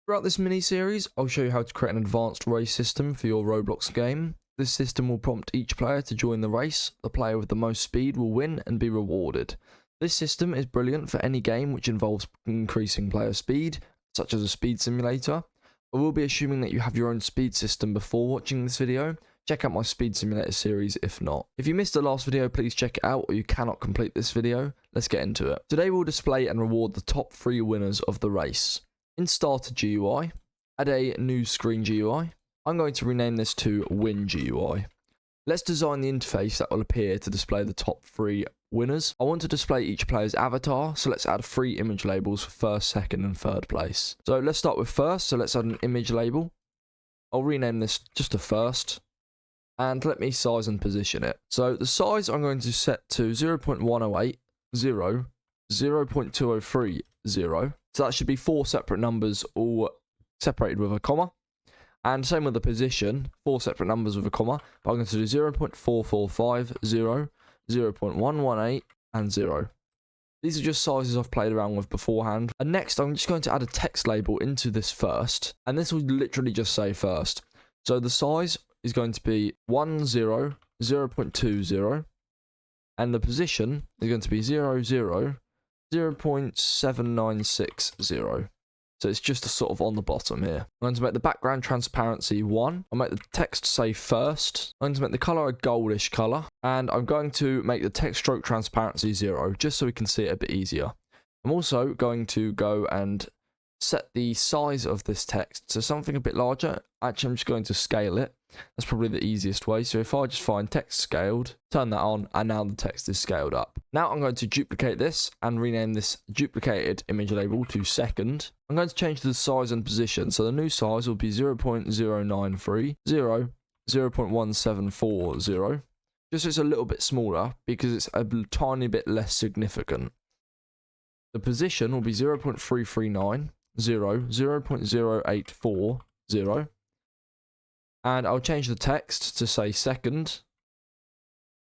Throughout this mini-series, I'll show you how to create an advanced race system for your Roblox game. This system will prompt each player to join the race. The player with the most speed will win and be rewarded. This system is brilliant for any game which involves increasing player speed, such as a speed simulator. I will be assuming that you have your own speed system before watching this video. Check out my speed simulator series if not. If you missed the last video, please check it out, or you cannot complete this video. Let's get into it. Today we'll display and reward the top 3 winners of the race. In Starter GUI, add a new screen GUI. I'm going to rename this to Win GUI. Let's design the interface that will appear to display the top 3 winners. I want to display each player's avatar, so let's add 3 image labels for first, second and third place. So let's start with first, so let's add an image label. I'll rename this just to first, and let me size and position it. So the size I'm going to set to 0.108, 0, 0.203, 0. So that should be 4 separate numbers, all separated with a comma. And same with the position, 4 separate numbers with a comma. But I'm going to do 0.445, 0, 0.118, and 0. These are just sizes I've played around with beforehand. And next, I'm just going to add a text label into this first. And this will literally just say first. So the size is going to be 10, 0.20. And the position is going to be 00, 0.7960. So it's just a sort of on the bottom here. I'm going to make the background transparency 1. I'll make the text say first. I'm going to make the color a goldish color. And I'm going to make the text stroke transparency 0, just so we can see it a bit easier. I'm also going to go and set the size of this text to something a bit larger. Actually, I'm just going to scale it. That's probably the easiest way. So if I just find text scaled, turn that on, and now the text is scaled up. Now I'm going to duplicate this and rename this duplicated image label to second. I'm going to change the size and position. So the new size will be 0.093, 0, 0.1740. Just so it's a little bit smaller because it's a tiny bit less significant. The position will be 0.339, 0, 0.084, 0. And I'll change the text to say second.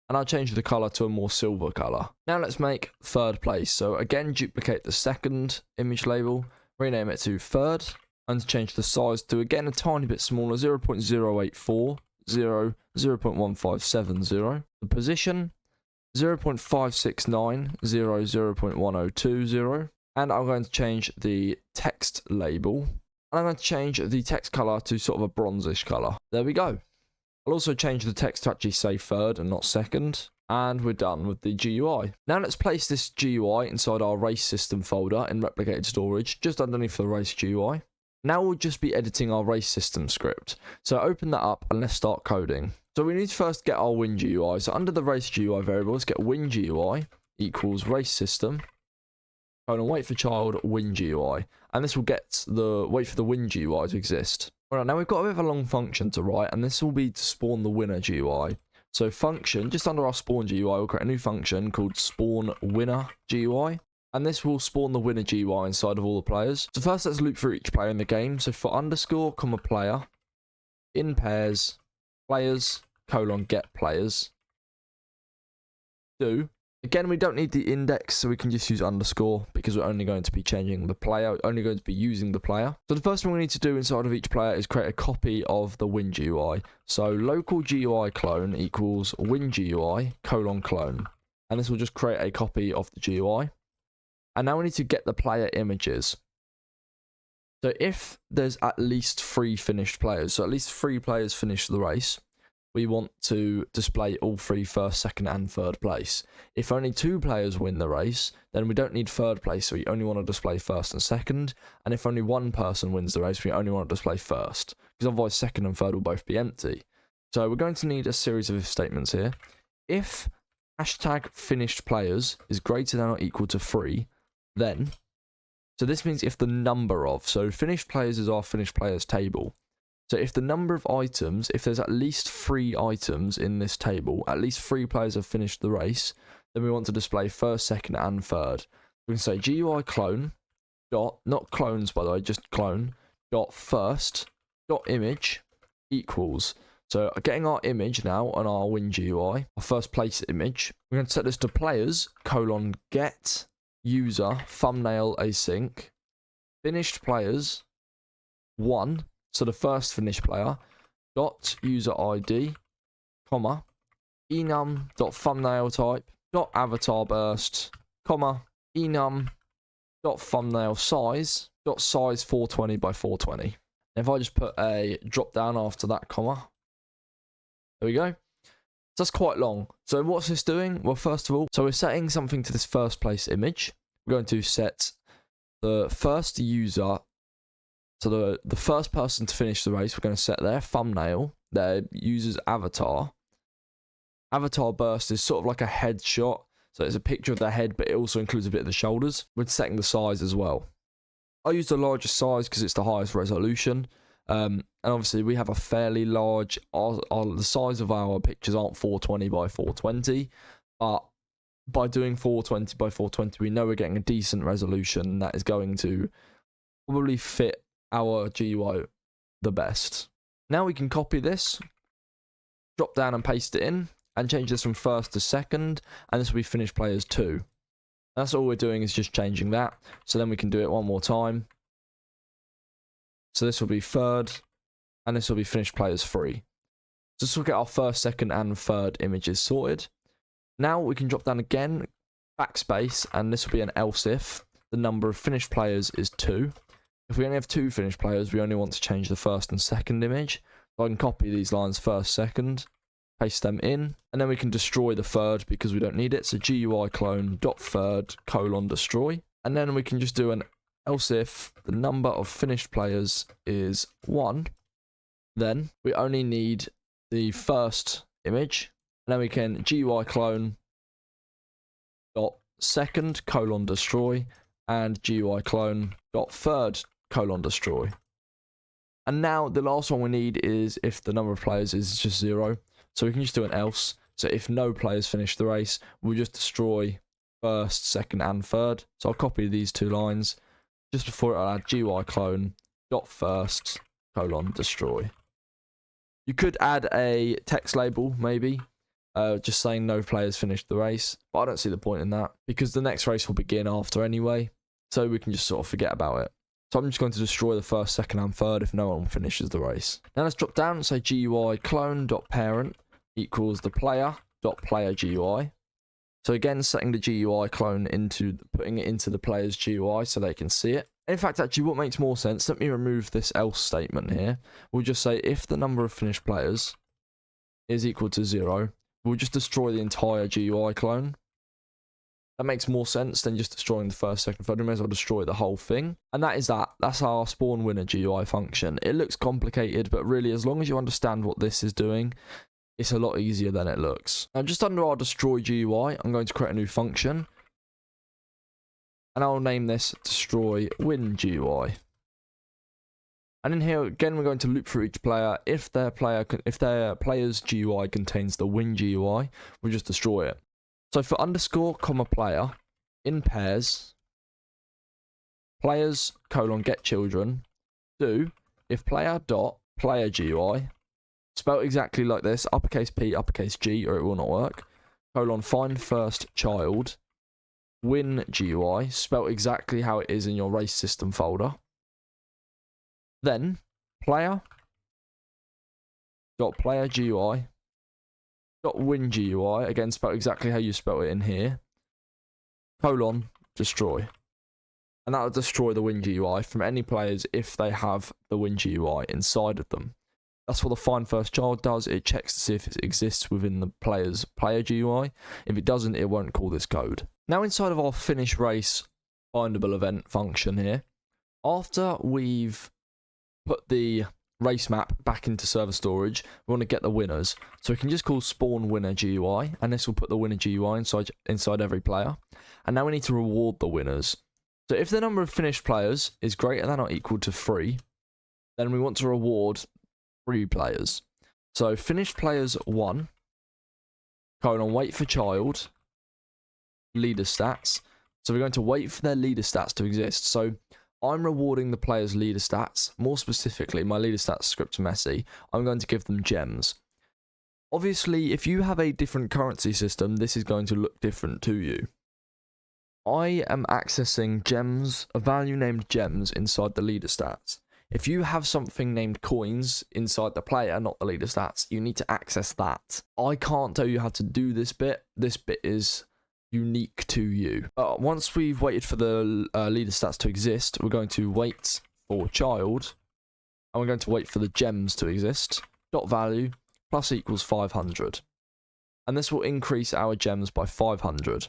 And I'll change the colour to a more silver colour. Now let's make third place. So again, duplicate the second image label, rename it to third, and change the size to again a tiny bit smaller, 0.084, 0, 0.1570. The position, 0.569, 0, 0.1020. And I'm going to change the text label. And I'm going to change the text colour to sort of a bronzish colour. There we go. I'll also change the text to actually say third and not second. And we're done with the GUI. Now let's place this GUI inside our race system folder in replicated storage, just underneath the race GUI. Now we'll just be editing our race system script. So open that up and let's start coding. So we need to first get our win GUI. So under the race GUI variable, let's get win GUI equals race system. Wait for child win GUI, and this will get the wait for the win GUI to exist. Alright, now we've got a bit of a long function to write, and this will be to spawn the winner GUI. So function, just under our spawn GUI, we'll create a new function called spawn winner GUI, and this will spawn the winner GUI inside of all the players. So first let's loop through each player in the game. So for underscore, comma player, in pairs, players, colon get players, do. Again, we don't need the index, so we can just use underscore because we're only going to be changing the player, only going to be using the player. So the first thing we need to do inside of each player is create a copy of the win GUI. So local GUI clone equals win GUI colon clone. And this will just create a copy of the GUI. And now we need to get the player images. So if there's at least 3 finished players, so at least 3 players finish the race, we want to display all 3 first, second, and third place. If only 2 players win the race, then we don't need third place, so we only want to display first and second. And if only 1 person wins the race, we only want to display first, because otherwise second and third will both be empty. So we're going to need a series of if statements here. If hashtag finished players is greater than or equal to 3, then, so this means if the number of, so finished players is our finished players table. So if the number of items, if there's at least 3 items in this table, at least 3 players have finished the race, then we want to display first, second, and third. We can say GUI clone dot, not clones by the way, just clone dot first dot image equals. So getting our image now on our win GUI, our first place image, we're going to set this to players colon get user thumbnail async finished players 1, so the first finished player, dot user ID, comma, enum dot thumbnail type, dot avatar burst, comma, enum dot thumbnail size, dot size 420 by 420. And if I just put a drop down after that comma, there we go. So that's quite long. So what's this doing? Well, first of all, so we're setting something to this first place image. We're going to set the first user, so the first person to finish the race, we're going to set their thumbnail, their user's avatar. Avatar burst is sort of like a headshot. So it's a picture of their head, but it also includes a bit of the shoulders. We're setting the size as well. I use the largest size because it's the highest resolution. And obviously we have a fairly large, the size of our pictures aren't 420 by 420, but by doing 420 by 420, we know we're getting a decent resolution that is going to probably fit our GUI the best. Now we can copy this, drop down and paste it in, and change this from first to second, and this will be finished players 2. That's all we're doing, is just changing that. So then we can do it one more time. So this will be third, and this will be finished players 3. So this will get our first, second, and third images sorted. Now we can drop down again, backspace, and this will be an else if the number of finished players is 2. If we only have 2 finished players, we only want to change the first and second image. So I can copy these lines first, second, paste them in, and then we can destroy the third because we don't need it. So GUI clone dot third colon destroy, and then we can just do an else if the number of finished players is 1, then we only need the first image, and then we can GUI clone dot second colon destroy and GUI clone dot third colon destroy. And now the last one we need is if the number of players is just 0. So we can just do an else. So if no players finish the race, we'll just destroy first, second, and third. So I'll copy these 2 lines. Just before I'll add GUI clone dot first colon destroy. You could add a text label, maybe, just saying no players finished the race. But I don't see the point in that because the next race will begin after anyway. So we can just sort of forget about it. So I'm just going to destroy the first, second, and third if no one finishes the race. Now let's drop down and say GUI clone dot parent equals the player dot player GUI. So again, setting the GUI clone into, putting it into the player's GUI so they can see it. In fact, actually, what makes more sense, let me remove this else statement here. We'll just say if the number of finished players is equal to 0, we'll just destroy the entire GUI clone. That makes more sense than just destroying the first, second, third. We may as well destroy the whole thing. And that is that. That's our spawn winner GUI function. It looks complicated, but really, as long as you understand what this is doing, it's a lot easier than it looks. Now, just under our destroy GUI, I'm going to create a new function. And I'll name this destroy win GUI. And in here, again, we're going to loop for each player. If their player's GUI contains the win GUI, we'll just destroy it. So for underscore comma player, in pairs, players colon get children, do if player dot player GUI, spelled exactly like this, uppercase P, uppercase G, or it will not work, colon find first child, win GUI, spelled exactly how it is in your race system folder. Then player dot player GUI dot win GUI, again spelled exactly how you spell it in here, colon destroy. And that will destroy the win GUI from any players if they have the win GUI inside of them. That's what the find first child does. It checks to see if it exists within the player's player GUI. If it doesn't, it won't call this code. Now inside of our finish race findable event function here, after we've put the race map back into server storage, we want to get the winners. So we can just call spawn winner GUI, and this will put the winner GUI inside every player. And now we need to reward the winners. So if the number of finished players is greater than or equal to 3, then we want to reward 3 players. So finished players 1, colon wait for child, leader stats. So we're going to wait for their leader stats to exist. So I'm rewarding the player's leader stats. More specifically, my leader stats script's messy. I'm going to give them gems. Obviously, if you have a different currency system, this is going to look different to you. I am accessing gems, a value named gems inside the leader stats. If you have something named coins inside the player, not the leader stats, you need to access that. I can't tell you how to do this bit. This bit is unique to you. But once we've waited for the leader stats to exist, we're going to wait for child, and we're going to wait for the gems to exist. Dot value plus equals 500. And this will increase our gems by 500.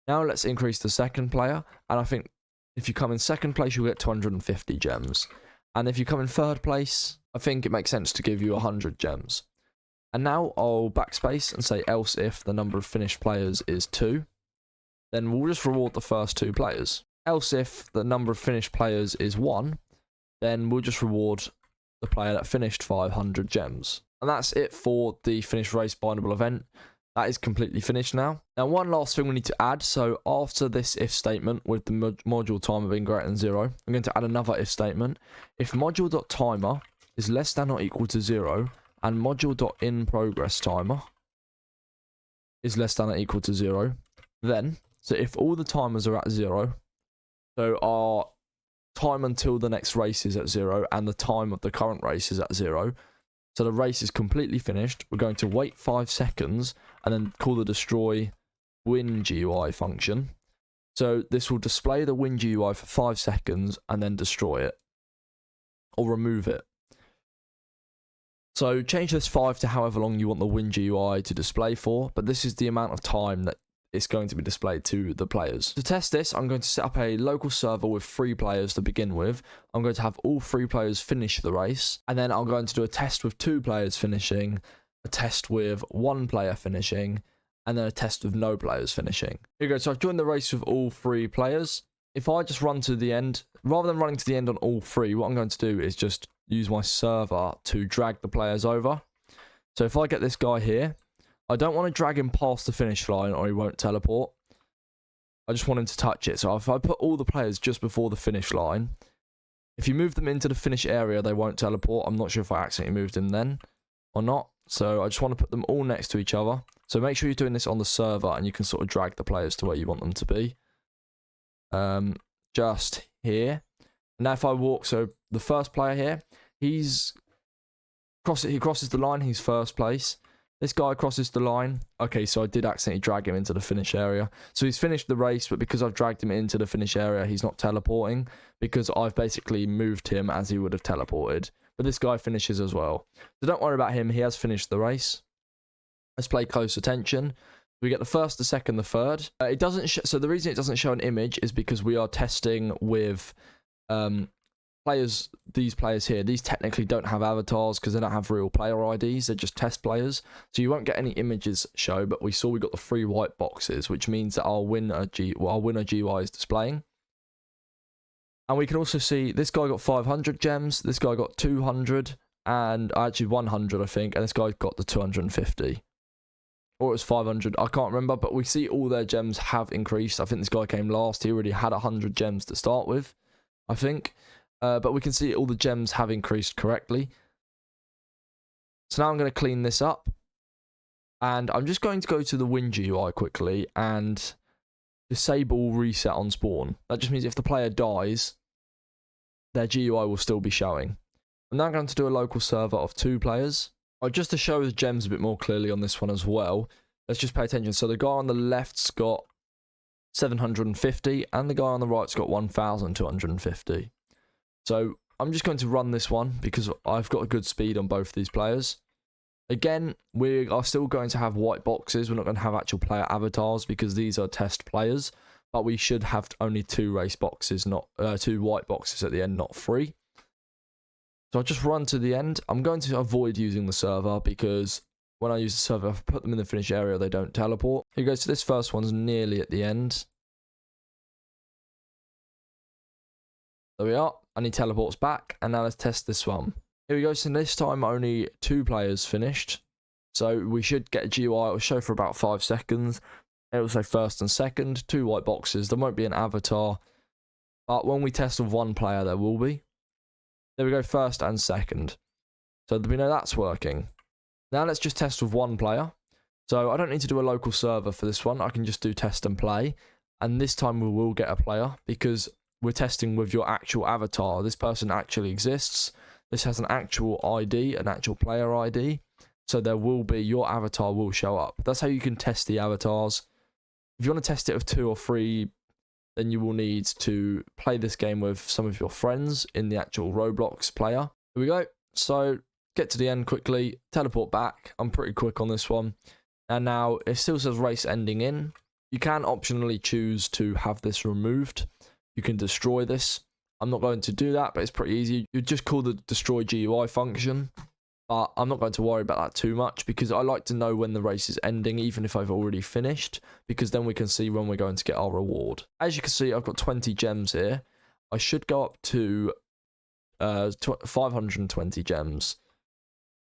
Now let's increase the second player, and I think if you come in second place, you'll get 250 gems. And if you come in third place, I think it makes sense to give you 100 gems. And now I'll backspace and say else if the number of finished players is 2. Then we'll just reward the first 2 players. Else if the number of finished players is 1, then we'll just reward the player that finished 500 gems. And that's it for the finished race bindable event. That is completely finished now. Now, one last thing we need to add. So after this if statement with the module timer being greater than 0, I'm going to add another if statement. If module.timer is less than or equal to 0 and module.inProgress timer is less than or equal to 0, then, so if all the timers are at 0, so our time until the next race is at 0 and the time of the current race is at 0, so the race is completely finished, we're going to wait 5 seconds and then call the destroy win GUI function. So this will display the win GUI for 5 seconds and then destroy it or remove it. So change this 5 to however long you want the win GUI to display for, but this is the amount of time that it's going to be displayed to the players. To test this, I'm going to set up a local server with 3 players to begin with. I'm going to have all 3 players finish the race, and then I'm going to do a test with 2 players finishing, a test with 1 player finishing, and then a test with no players finishing. Here we go, so I've joined the race with all 3 players. If I just run to the end, rather than running to the end on all 3, what I'm going to do is just use my server to drag the players over. So if I get this guy here, I don't want to drag him past the finish line or he won't teleport. I just want him to touch it. So if I put all the players just before the finish line, if you move them into the finish area, they won't teleport. I'm not sure if I accidentally moved him then or not. So I just want to put them all next to each other. So make sure you're doing this on the server and you can sort of drag the players to where you want them to be. Just here. Now if I walk, so the first player here, he crosses the line, he's first place. This guy crosses the line. Okay, so I did accidentally drag him into the finish area. So he's finished the race, but because I've dragged him into the finish area, he's not teleporting because I've basically moved him as he would have teleported. But this guy finishes as well. So don't worry about him. He has finished the race. Let's play close attention. We get the first, the second, the third. It doesn't. So the reason it doesn't show an image is because we are testing with players. These players here, these technically don't have avatars because they don't have real player IDs. They're just test players. So you won't get any images show. But we saw we got the 3 white boxes, which means that our winner GUI is displaying. And we can also see this guy got 500 gems. This guy got 200 and actually 100, I think. And this guy got the 250. Or it was 500, I can't remember, but we see all their gems have increased. I think this guy came last. He already had 100 gems to start with, I think. But we can see all the gems have increased correctly. So now I'm going to clean this up. And I'm just going to go to the Win GUI quickly and disable reset on spawn. That just means if the player dies, their GUI will still be showing. I'm now going to do a local server of 2 players. Just to show the gems a bit more clearly on this one as well, let's just pay attention. So the guy on the left's got 750 and the guy on the right's got 1,250. So I'm just going to run this one because I've got a good speed on both these players. Again, we are still going to have white boxes. We're not going to have actual player avatars because these are test players. But we should have only 2 race boxes, not 2 white boxes at the end, not 3. So I'll just run to the end. I'm going to avoid using the server because when I use the server, if I put them in the finish area, they don't teleport. Here goes. So this first one's nearly at the end. There we are. And he teleports back. And now let's test this one. Here we go. So this time only 2 players finished. So we should get a GUI. It will show for about 5 seconds. It will say first and second. 2 white boxes. There won't be an avatar. But when we test with 1 player, there will be. There we go, first and second. So we know that's working. Now let's just test with 1 player. So I don't need to do a local server for this one. I can just do test and play. And this time we will get a player because we're testing with your actual avatar. This person actually exists. This has an actual ID, an actual player ID. So there will be, your avatar will show up. That's how you can test the avatars. If you want to test it with 2 or 3, then you will need to play this game with some of your friends in the actual Roblox player. Here we go. So get to the end quickly, teleport back. I'm pretty quick on this one. And now it still says race ending in. You can optionally choose to have this removed. You can destroy this. I'm not going to do that, but it's pretty easy. You just call the destroy GUI function. But I'm not going to worry about that too much because I like to know when the race is ending, even if I've already finished, because then we can see when we're going to get our reward. As you can see, I've got 20 gems here. I should go up to 520 gems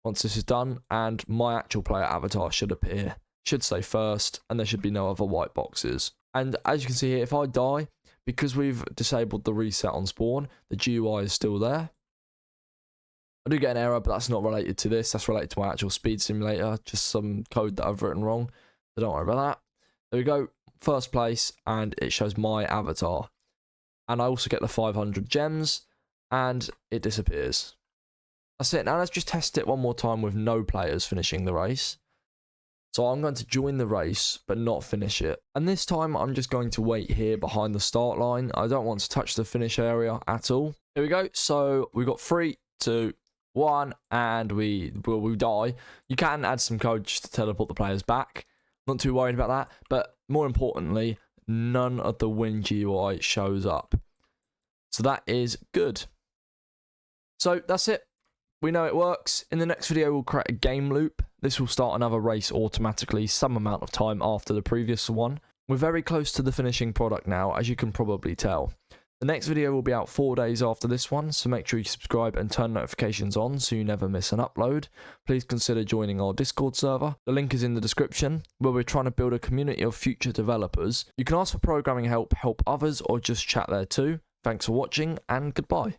once this is done, and my actual player avatar should appear. Should say first, and there should be no other white boxes. And as you can see here, if I die, because we've disabled the reset on spawn, the GUI is still there. I do get an error, but that's not related to this. That's related to my actual speed simulator. Just some code that I've written wrong. So don't worry about that. There we go. First place, and it shows my avatar. And I also get the 500 gems, and it disappears. That's it. Now let's just test it one more time with no players finishing the race. So I'm going to join the race, but not finish it. And this time, I'm just going to wait here behind the start line. I don't want to touch the finish area at all. Here we go. So we've got 3, 2, 1, and we die. You can add some code just to teleport the players back. Not too worried about that. But more importantly, none of the win GUI shows up. So that is good. So that's it. We know it works. In the next video, we'll create a game loop. This will start another race automatically some amount of time after the previous one. We're very close to the finishing product now, as you can probably tell. The next video will be out 4 days after this one, so make sure you subscribe and turn notifications on so you never miss an upload. Please consider joining our Discord server. The link is in the description, where we're trying to build a community of future developers. You can ask for programming help others, or just chat there too. Thanks for watching, and goodbye.